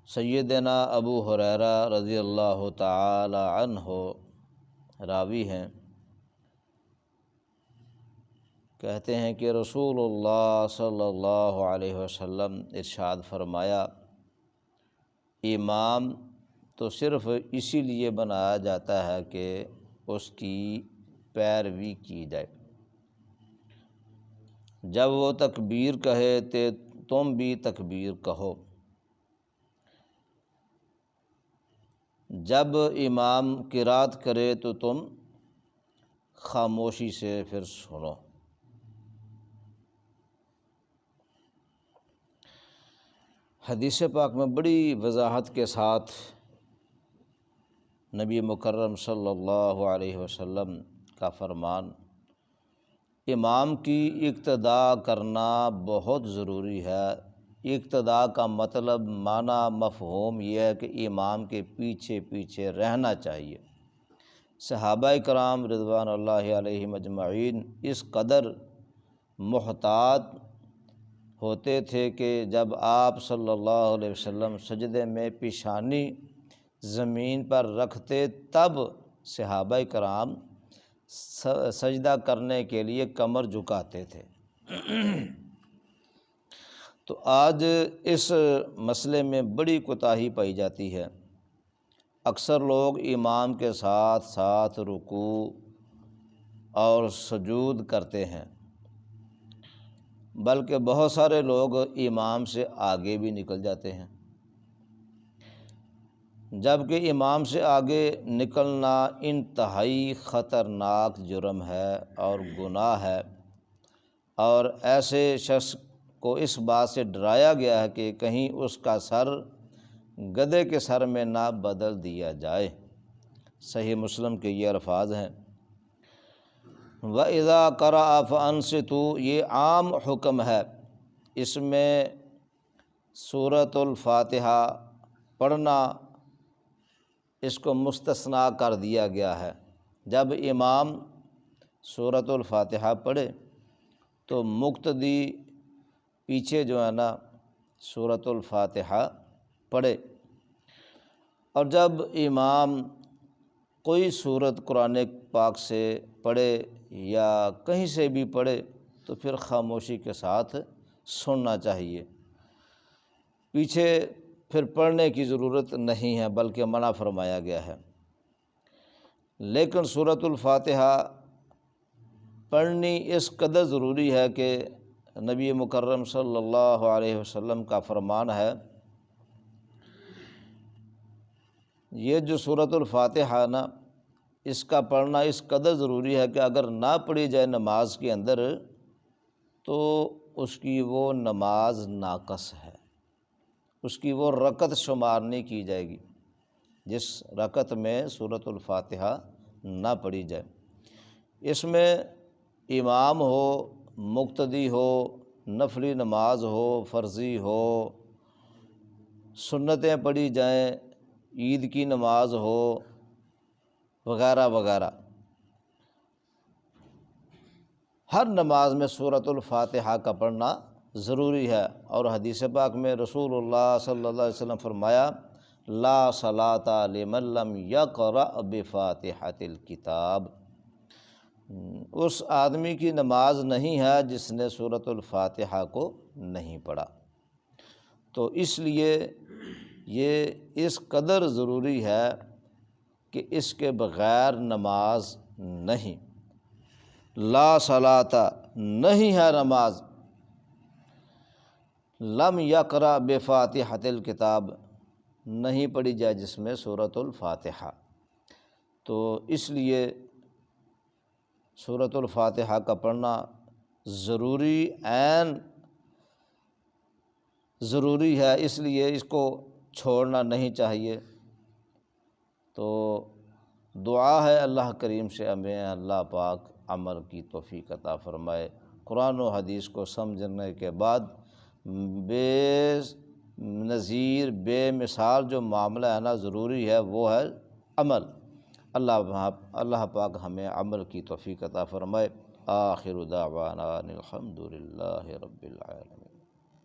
سیدنا ابو ہریرہ رضی اللہ تعالی عنہ راوی ہیں، کہتے ہیں کہ رسول اللہ صلی اللہ علیہ وسلم ارشاد فرمایا، امام تو صرف اسی لیے بنایا جاتا ہے کہ اس کی پیروی کی جائے۔ جب وہ تکبیر کہے تو تم بھی تکبیر کہو، جب امام قرات کرے تو تم خاموشی سے پھر سنو۔ حدیث پاک میں بڑی وضاحت کے ساتھ نبی مکرم صلی اللہ علیہ وسلم کا فرمان، امام کی اقتداء کرنا بہت ضروری ہے۔ اقتداء کا مطلب، معنی، مفہوم یہ ہے کہ امام کے پیچھے پیچھے رہنا چاہیے۔ صحابہ کرام رضوان اللہ علیہم اجمعین اس قدر محتاط ہوتے تھے کہ جب آپ صلی اللہ علیہ وسلم سجدے میں پیشانی زمین پر رکھتے تب صحابہ کرام سجدہ کرنے کے لیے کمر جھکاتے تھے۔ تو آج اس مسئلے میں بڑی کوتاہی پائی جاتی ہے۔ اکثر لوگ امام کے ساتھ ساتھ رکوع اور سجود کرتے ہیں، بلکہ بہت سارے لوگ امام سے آگے بھی نکل جاتے ہیں، جبکہ امام سے آگے نکلنا انتہائی خطرناک جرم ہے اور گناہ ہے، اور ایسے شخص کو اس بات سے ڈرایا گیا ہے کہ کہیں اس کا سر گدھے کے سر میں نہ بدل دیا جائے۔ صحیح مسلم کے یہ الفاظ ہیں۔ وَإِذَا قَرَأَ فَأَنصِتُوا، یہ عام حکم ہے، اس میں سورۃ الفاتحہ پڑھنا اس کو مستثنیٰ کر دیا گیا ہے۔ جب امام سورۃ الفاتحہ پڑھے تو مقتدی پیچھے جو ہے نا سورۃ الفاتحہ پڑھے، اور جب امام کوئی سورت قرآن پاک سے پڑھے یا کہیں سے بھی پڑھے تو پھر خاموشی کے ساتھ سننا چاہیے۔ پیچھے پھر پڑھنے کی ضرورت نہیں ہے، بلکہ منع فرمایا گیا ہے۔ لیکن سورۃ الفاتحہ پڑھنی اس قدر ضروری ہے کہ نبی مکرم صلی اللہ علیہ وسلم کا فرمان ہے، یہ جو سورۃ الفاتحہ ہے نا، اس کا پڑھنا اس قدر ضروری ہے کہ اگر نہ پڑھی جائے نماز کے اندر تو اس کی وہ نماز ناقص ہے، اس کی وہ رکعت شمار نہیں کی جائے گی جس رکعت میں سورۃ الفاتحہ نہ پڑھی جائے۔ اس میں امام ہو، مقتدی ہو، نفلی نماز ہو، فرضی ہو، سنتیں پڑھی جائیں، عید کی نماز ہو، وغیرہ وغیرہ، ہر نماز میں سورۃ الفاتحہ کا پڑھنا ضروری ہے۔ اور حدیث پاک میں رسول اللہ صلی اللہ علیہ وسلم فرمایا، لا صلاۃ لمن لم یقرأ بفاتحۃ الکتاب، اس آدمی کی نماز نہیں ہے جس نے سورۃ الفاتحہ کو نہیں پڑھا۔ تو اس لیے یہ اس قدر ضروری ہے کہ اس کے بغیر نماز نہیں، لا صلاۃ، نہیں ہے نماز، لم یقرأ بفاتحۃ الکتاب، نہیں پڑھی جائے جس میں سورۃ الفاتحہ۔ تو اس لیے سورۃ الفاتحہ کا پڑھنا ضروری، عین ضروری ہے، اس لیے اس کو چھوڑنا نہیں چاہیے۔ تو دعا ہے اللہ کریم سے ہمیں اللہ پاک عمل کی توفیق عطا فرمائے۔ قرآن و حدیث کو سمجھنے کے بعد بے نظیر، بے مثال جو معاملہ ہے نا ضروری ہے وہ ہے عمل۔ اللہ پاک ہمیں عمل کی توفیق عطا فرمائے۔ آخر دعوانا الحمد للہ رب العالمین۔